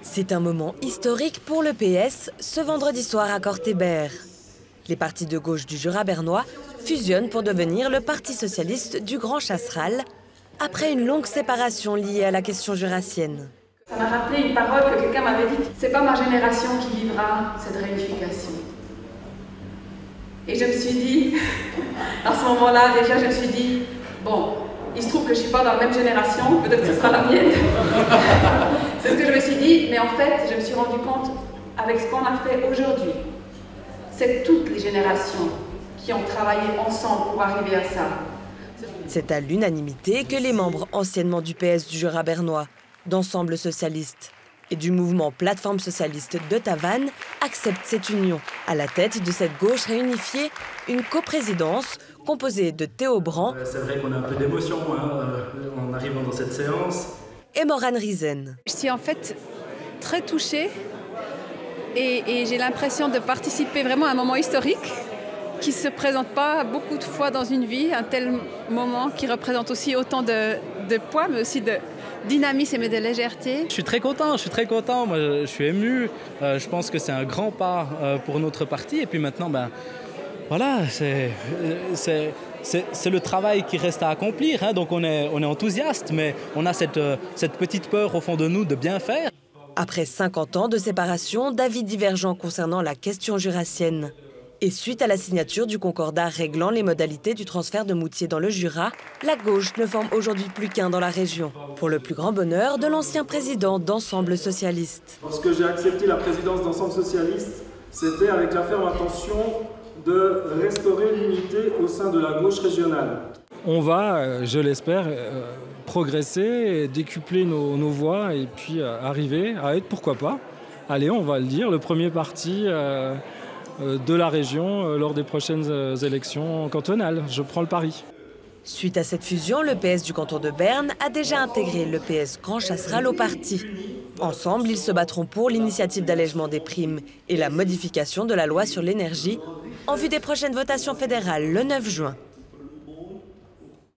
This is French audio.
C'est un moment historique pour le PS ce vendredi soir à Cortébert. Les partis de gauche du Jura bernois fusionnent pour devenir le Parti socialiste du Grand Chasseral, après une longue séparation liée à la question jurassienne. Ça m'a rappelé une parole que quelqu'un m'avait dite, c'est pas ma génération qui vivra cette réunification. Et je me suis dit, à ce moment-là déjà je me suis dit, bon, il se trouve que je ne suis pas dans la même génération, peut-être que ce sera la mienne. C'est ce que je me suis dit, mais en fait, je me suis rendu compte, avec ce qu'on a fait aujourd'hui, c'est toutes les générations qui ont travaillé ensemble pour arriver à ça. C'est à l'unanimité que les membres anciennement du PS du Jura bernois, d'Ensemble socialiste et du mouvement Plateforme socialiste de Tavannes acceptent cette union. À la tête de cette gauche réunifiée, une coprésidence composée de Théo Brand. C'est vrai qu'on a un peu d'émotion en arrivant dans cette séance. Et Morane Riesen. Je suis en fait très touchée et j'ai l'impression de participer vraiment à un moment historique qui ne se présente pas beaucoup de fois dans une vie, un tel moment qui représente aussi autant de poids mais aussi de dynamisme et de légèreté. Je suis très content, moi je suis ému, je pense que c'est un grand pas pour notre parti et puis maintenant voilà, c'est le travail qui reste à accomplir, hein. Donc on est enthousiaste mais on a cette petite peur au fond de nous de bien faire. Après 50 ans de séparation, d'avis divergents concernant la question jurassienne. Et suite à la signature du concordat réglant les modalités du transfert de Moutier dans le Jura, la gauche ne forme aujourd'hui plus qu'un dans la région. Pour le plus grand bonheur de l'ancien président d'Ensemble socialiste. Lorsque j'ai accepté la présidence d'Ensemble socialiste, c'était avec la ferme intention de restaurer l'unité au sein de la gauche régionale. On va, je l'espère, progresser, décupler nos voix et puis arriver à être, pourquoi pas, allez, on va le dire, le premier parti de la région lors des prochaines élections cantonales. Je prends le pari. Suite à cette fusion, le PS du canton de Berne a déjà intégré le PS Grand Chasseral au parti. Ensemble, ils se battront pour l'initiative d'allègement des primes et la modification de la loi sur l'énergie en vue des prochaines votations fédérales le 9 juin.